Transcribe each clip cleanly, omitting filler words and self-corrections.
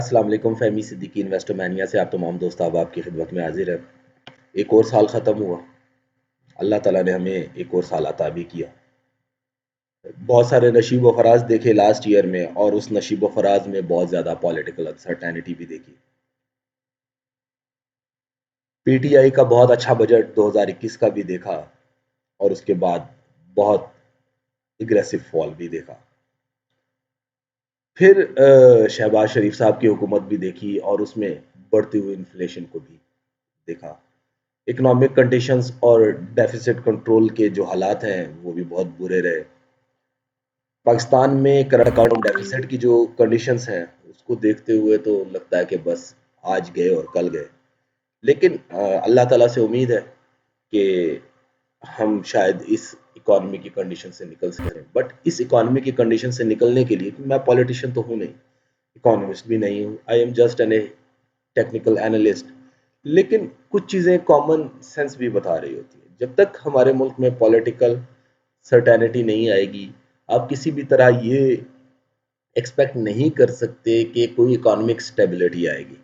अस्सलाम वालेकुम फ़हमी Siddiqui investor mania से आप तमाम दोस्त अब आपकी खिदमत में हाजिर है। एक और साल ख़त्म हुआ। अल्लाह ताला ने हमें एक और साल अता भी किया। बहुत सारे नशीब व फ़राज़ देखे लास्ट ईयर में और उस नशीब व फ़राज़ में बहुत ज़्यादा पॉलिटिकल अनसर्टेनिटी भी देखी। पीटीआई का बहुत अच्छा बजट 2021 का भी देखा और उसके बाद बहुत एग्रेसिव फॉल भी देखा। फिर शहबाज शरीफ साहब की हुकूमत भी देखी और उसमें बढ़ती हुई इन्फ्लेशन को भी देखा। इकोनॉमिक कंडीशंस और डेफिसिट कंट्रोल के जो हालात हैं वो भी बहुत बुरे रहे। पाकिस्तान में करंट अकाउंट डेफिसिट की जो कंडीशंस हैं उसको देखते हुए तो लगता है कि बस आज गए और कल गए। लेकिन अल्लाह ताला से उम्मीद है कि हम शायद इस इकोनॉमी की कंडीशन से निकल सकें। बट इस इकोनॉमी की कंडीशन से निकलने के लिए मैं पॉलिटिशियन तो हूँ नहीं, इकोनॉमिस्ट भी नहीं हूँ। I am just an a technical analyst. लेकिन कुछ चीज़ें कॉमन सेंस भी बता रही होती है। जब तक हमारे मुल्क में पॉलिटिकल सर्टेनिटी नहीं आएगी, आप किसी भी तरह ये एक्सपेक्ट नहीं कर सकते कि कोई इकोनॉमिक स्टेबिलिटी आएगी।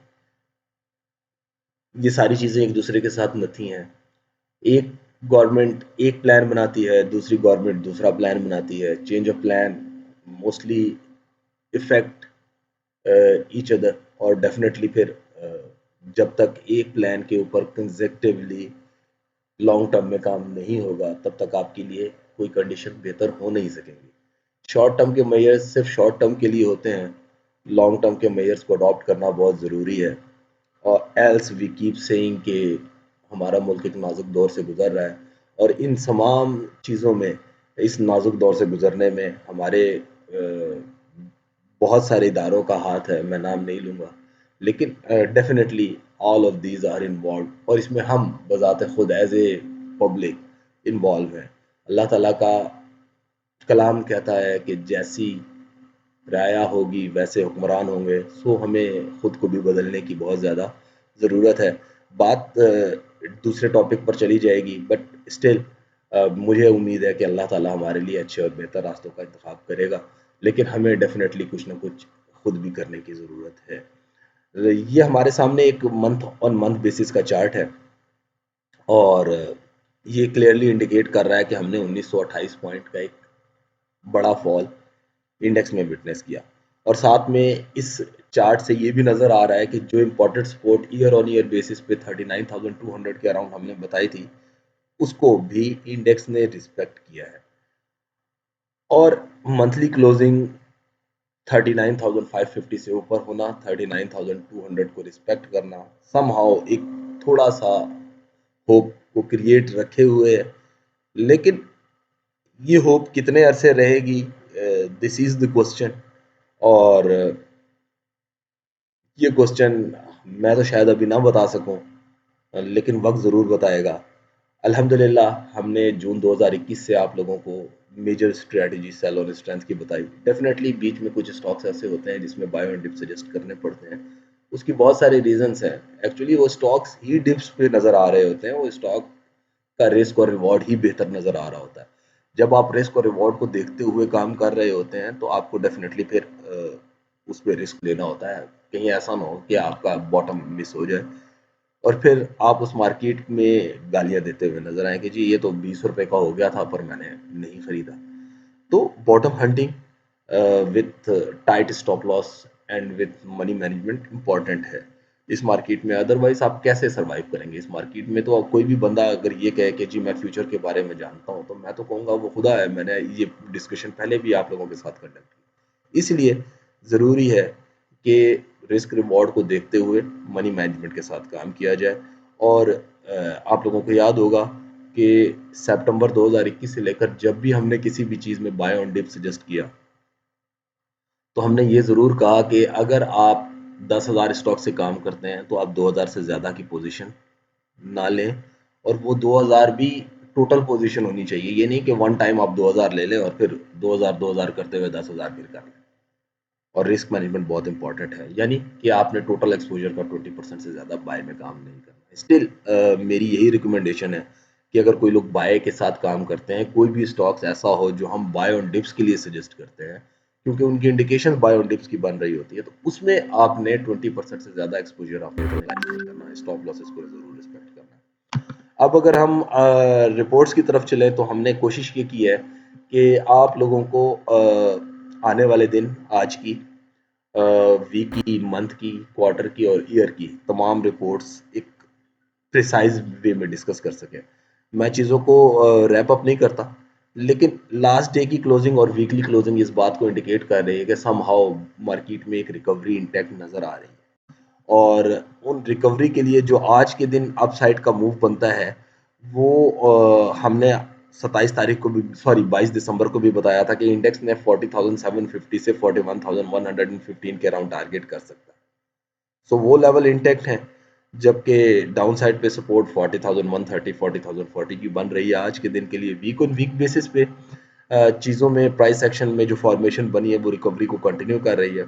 ये सारी चीज़ें एक दूसरे के साथ नथी हैं। एक गवर्नमेंट एक प्लान बनाती है, दूसरी गवर्नमेंट दूसरा प्लान बनाती है। Change of plan mostly effect each other और डेफिनेटली फिर जब तक एक प्लान के ऊपर कंसेक्टिवली लॉन्ग टर्म में काम नहीं होगा तब तक आपके लिए कोई कंडीशन बेहतर हो नहीं सकेंगी। शॉर्ट टर्म के मेजर्स सिर्फ शॉर्ट टर्म के लिए होते हैं। लॉन्ग टर्म के मेजर्स को अडॉप्ट करना बहुत ज़रूरी है और एल्स वी कीप सेइंग कि हमारा मुल्क एक नाजुक दौर से गुजर रहा है और इन तमाम चीज़ों में इस नाजुक दौर से गुजरने में हमारे बहुत सारे इदारों का हाथ है। मैं नाम नहीं लूँगा लेकिन definitely all of these are involve और इसमें हम बज़ात खुद एज ए पब्लिक इन्वॉल्व हैं। अल्लाह ताला का कलाम कहता है कि जैसी राया होगी वैसे हुक्मरान होंगे। सो हमें खुद को भी बदलने की बहुत ज़्यादा ज़रूरत है। बात दूसरे टॉपिक पर चली जाएगी बट स्टिल मुझे उम्मीद है कि अल्लाह ताला हमारे लिए अच्छे और बेहतर रास्तों का इंतखाब करेगा। लेकिन हमें डेफिनेटली कुछ ना कुछ खुद भी करने की ज़रूरत है। ये हमारे सामने एक मंथ ऑन मंथ बेसिस का चार्ट है और ये क्लियरली इंडिकेट कर रहा है कि हमने 1928 पॉइंट का एक बड़ा फॉल इंडेक्स में विटनेस किया और साथ में इस चार्ट से ये भी नज़र आ रहा है कि जो important support year on year basis पे 39,200 के अराउंड हमने बताई थी उसको भी इंडेक्स ने रिस्पेक्ट किया है और मंथली क्लोजिंग 39,550 से ऊपर होना, 39,200 को रिस्पेक्ट करना समहाउ एक थोड़ा सा होप को क्रिएट रखे हुए है। लेकिन ये होप कितने अरसे रहेगी, दिस इज द क्वेश्चन। और ये क्वेश्चन मैं तो शायद अभी ना बता सकूं, लेकिन वक्त ज़रूर बताएगा। अल्हम्दुलिल्लाह हमने जून 2021 से आप लोगों को मेजर स्ट्रेटजी सेल और स्ट्रेंथ की बताई। डेफिनेटली बीच में कुछ स्टॉक्स ऐसे होते हैं जिसमें बाय एंड डिप सजेस्ट करने पड़ते हैं। उसकी बहुत सारे रीजंस हैं। एक्चुअली वो स्टॉक्स ही डिप्स पे नज़र आ रहे होते हैं। वो स्टॉक का रिस्क और रिवॉर्ड ही बेहतर नज़र आ रहा होता है। जब आप रिस्क और रिवॉर्ड को देखते हुए काम कर रहे होते हैं तो आपको डेफिनेटली फिर उस पर रिस्क लेना होता है। कहीं ऐसा ना हो कि आपका बॉटम मिस हो जाए और फिर आप उस मार्केट में गालियां देते हुए नजर आए कि जी ये तो 20 रुपए का हो गया था पर मैंने नहीं खरीदा। तो bottom hunting with tight stop loss and with money management important है इस मार्केट में। अदरवाइज आप कैसे सरवाइव करेंगे इस मार्केट में। तो कोई भी बंदा अगर ये कहे कि जी मैं फ्यूचर के बारे में जानता हूँ तो मैं तो कहूँगा वो खुदा है। मैंने ये डिस्कशन पहले भी आप लोगों के साथ कंडक्ट की। इसलिए ज़रूरी है कि रिस्क रिवॉर्ड को देखते हुए मनी मैनेजमेंट के साथ काम किया जाए। और आप लोगों को याद होगा कि सितंबर 2021 से लेकर जब भी हमने किसी भी चीज़ में बाय ऑन डिप सजेस्ट किया तो हमने ये ज़रूर कहा कि अगर आप 10,000 स्टॉक से काम करते हैं तो आप 2,000 से ज़्यादा की पोजीशन ना लें और वो 2,000 भी टोटल पोजीशन होनी चाहिए। ये नहीं कि वन टाइम आप 2,000 ले लें और फिर 2,000 करते हुए 10,000 फिर कर लें। और रिस्क मैनेजमेंट बहुत इंपॉर्टेंट है, यानी कि आपने टोटल एक्सपोजर का 20% से ज़्यादा बाय में काम नहीं करना। स्टिल मेरी यही रिकमेंडेशन है कि अगर कोई लोग बाय के साथ काम करते हैं, कोई भी स्टॉक्स ऐसा हो जो हम बाय ऑन डिप्स के लिए सजेस्ट करते हैं क्योंकि उनकी इंडिकेशन बाय ऑन डिप्स की बन रही होती है, तो उसमें आपने 20% से ज़्यादा एक्सपोजर आपको एनालाइज नहीं करना है, स्टॉप लॉसेस को ज़रूर रिस्पेक्ट करना है। अब अगर हम रिपोर्ट्स की तरफ चलें तो हमने कोशिश ये की है कि आप लोगों को आने वाले दिन आज की वीक की, मंथ की, क्वार्टर की और ईयर की तमाम रिपोर्ट्स एक प्रिसाइज वे में डिस्कस कर सकें। मैं चीज़ों को रैप अप नहीं करता, लेकिन लास्ट डे की क्लोजिंग और वीकली क्लोजिंग इस बात को इंडिकेट कर रही है कि समहाउ मार्केट में एक रिकवरी इंटैक्ट नज़र आ रही है। और उन रिकवरी के लिए जो आज के दिन अपसाइड का मूव बनता है, वो हमने 27 तारीख को भी, सॉरी 22 दिसंबर को भी बताया था कि इंडेक्स ने 40,750 से 41,115 के अराउंड टारगेट कर सकता है। सो वो लेवल इंटैक्ट है, जबकि डाउन साइड पे सपोर्ट 40,130 40,040 की बन रही है आज के दिन के लिए। वीक ऑन वीक बेसिस पे चीज़ों में प्राइस एक्शन में जो फॉर्मेशन बनी है वो रिकवरी को कंटिन्यू कर रही है।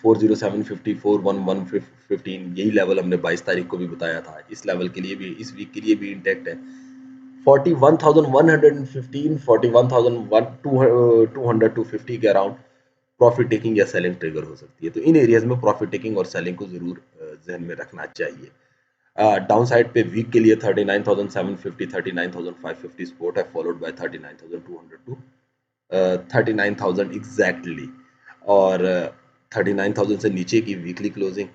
40750 41115 यही लेवल हमने 22 तारीख को भी बताया था, इस लेवल के लिए भी, इस वीक के लिए भी इंटैक्ट है। 41,115 41,200 टू 50 के अराउंड प्रॉफिट टेकिंग या सेलिंग ट्रिगर हो सकती है। तो इन एरियाज में प्रॉफिट टेकिंग और सेलिंग को जरूर जहन में रखना चाहिए। डाउन साइड पे वीक के लिए 39,750 39,550 सपोर्ट है, फॉलोड बाय 39,200 टू 39,000 एग्जैक्टली। और 39,000 से नीचे की वीकली क्लोजिंग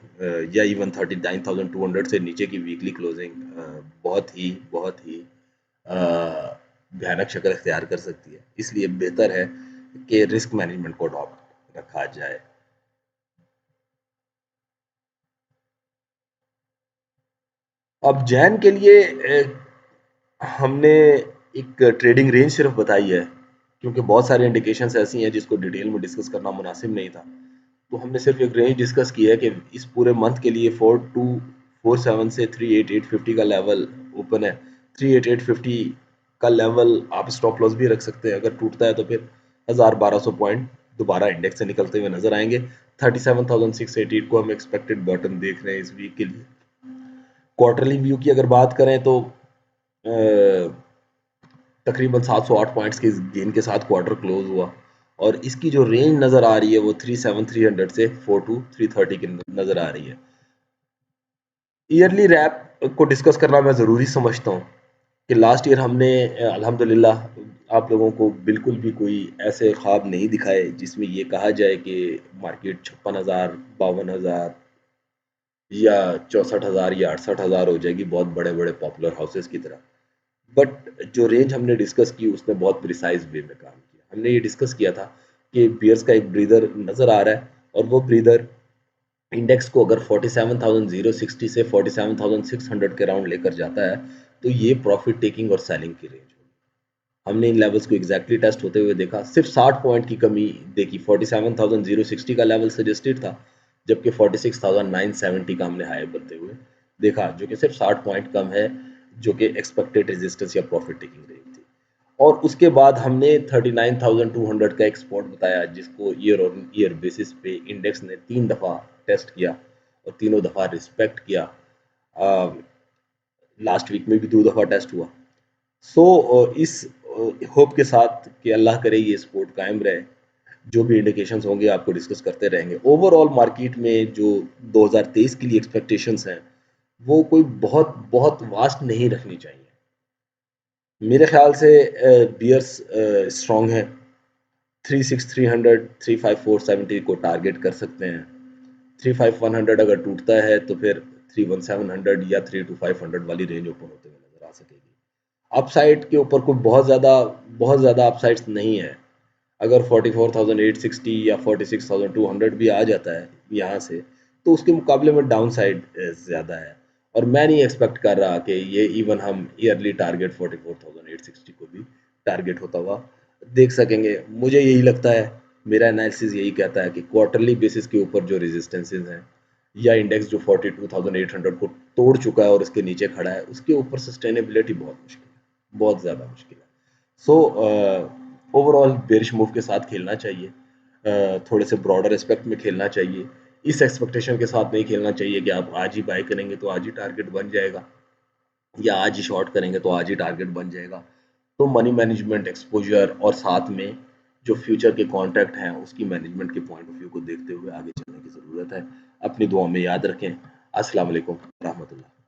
या इवन 39,200 से नीचे की वीकली क्लोजिंग बहुत ही अ, भयानक शक्ल इख्तियार कर सकती है। इसलिए बेहतर है कि रिस्क मैनेजमेंट को अडॉप्ट रखा जाए। अब जैन के लिए हमने एक ट्रेडिंग रेंज सिर्फ बताई है, क्योंकि बहुत सारी इंडिकेशंस ऐसी हैं जिसको डिटेल में डिस्कस करना मुनासिब नहीं था। तो हमने सिर्फ एक रेंज डिस्कस की है कि इस पूरे मंथ के लिए 4247 से 38850 का लेवल ओपन है। 38850 का लेवल आप स्टॉप लॉस भी रख सकते हैं, अगर टूटता है तो फिर 1200 पॉइंट दोबारा इंडेक्स से निकलते हुए नजर आएंगे। 37,688 को हम एक्सपेक्टेड बॉटम देख रहे हैं इस वीक के लिए। क्वार्टरली व्यू की अगर बात करें तो तकरीबन 708 पॉइंट्स के गेन के साथ क्वार्टर क्लोज हुआ, और इसकी जो रेंज नज़र आ रही है वो 37300 से 42330 की नज़र आ रही है। ईयरली रैप को डिस्कस करना मैं ज़रूरी समझता हूँ कि लास्ट ईयर हमने अल्हम्दुलिल्लाह आप लोगों को बिल्कुल भी कोई ऐसे ख्वाब नहीं दिखाए जिसमें ये कहा जाए कि मार्केट 56,000 52,000 या 64,000 या 68,000 हो जाएगी बहुत बड़े बड़े पॉपुलर हाउसेस की तरह। बट जो रेंज हमने डिस्कस की उसने बहुत प्रिसाइज वे में काम किया। हमने ये डिस्कस किया था कि बियर्स का एक ब्रीदर नज़र आ रहा है, और वो ब्रीदर इंडेक्स को अगर 47,060 से 47,600 के राउंड लेकर जाता है, तो ये प्रॉफिट टेकिंग और सेलिंग की रेंज होगी। हमने इन लेवल्स को एग्जैक्टली टेस्ट होते हुए देखा, सिर्फ 60 पॉइंट की कमी देखी। 47,060 का लेवल सजेस्टेड था, जबकि 46,970 का हमने हाई बनते हुए देखा, जो कि सिर्फ 60 पॉइंट कम है, जो कि एक्सपेक्टेड रेजिस्टेंस या प्रॉफिट टेकिंग रेंज थी। और उसके बाद हमने 39,200 का एक स्पॉट बताया, जिसको ईयर ऑन ईयर बेसिस पे इंडेक्स ने 3 दफ़ा टेस्ट किया और तीनों दफ़ा रिस्पेक्ट किया। लास्ट वीक में भी 2 दफ़ा टेस्ट हुआ। सो इस होप के साथ कि अल्लाह करे ये सपोर्ट कायम रहे, जो भी इंडिकेशंस होंगे आपको डिस्कस करते रहेंगे। ओवरऑल मार्केट में जो 2023 के लिए एक्सपेक्टेशंस हैं, वो कोई बहुत बहुत वास्ट नहीं रखनी चाहिए। मेरे ख्याल से बियर्स स्ट्रॉन्ग है, 36300 35470 को टारगेट कर सकते हैं। 35100 अगर टूटता है तो फिर 31700 या 32500 वाली रेंज ओपन होते हुए नजर आ सकेगी। अपसाइड के ऊपर कोई बहुत ज़्यादा अपसाइड्स नहीं है। अगर 44,860 या 46,200 भी आ जाता है यहाँ से, तो उसके मुकाबले में डाउन साइड ज़्यादा है। और मैं नहीं एक्सपेक्ट कर रहा कि ये इवन हम ईयरली टारगेट 44,860 को भी टारगेट होता हुआ देख सकेंगे। मुझे यही लगता है, मेरा एनालिसिस यही कहता है कि क्वार्टरली बेसिस के ऊपर जो रेजिस्टेंसेज हैं, या इंडेक्स जो 42,800 को तोड़ चुका है और उसके नीचे खड़ा है, उसके ऊपर सस्टेनेबिलिटी बहुत मुश्किल है, बहुत ज़्यादा मुश्किल है। सो ओवरऑल बेरिश मूव के साथ खेलना चाहिए, थोड़े से ब्रॉडर एस्पेक्ट में खेलना चाहिए। इस एक्सपेक्टेशन के साथ नहीं खेलना चाहिए कि आप आज ही बाय करेंगे तो आज ही टारगेट बन जाएगा, या आज ही शॉर्ट करेंगे तो आज ही टारगेट बन जाएगा। तो मनी मैनेजमेंट, एक्सपोजर और साथ में जो फ्यूचर के कॉन्ट्रैक्ट हैं, उसकी मैनेजमेंट के पॉइंट ऑफ व्यू को देखते हुए आगे चलने की ज़रूरत है। अपनी दुआओं में याद रखें। अस्सलाम वालेकुम रहमतुल्लाह।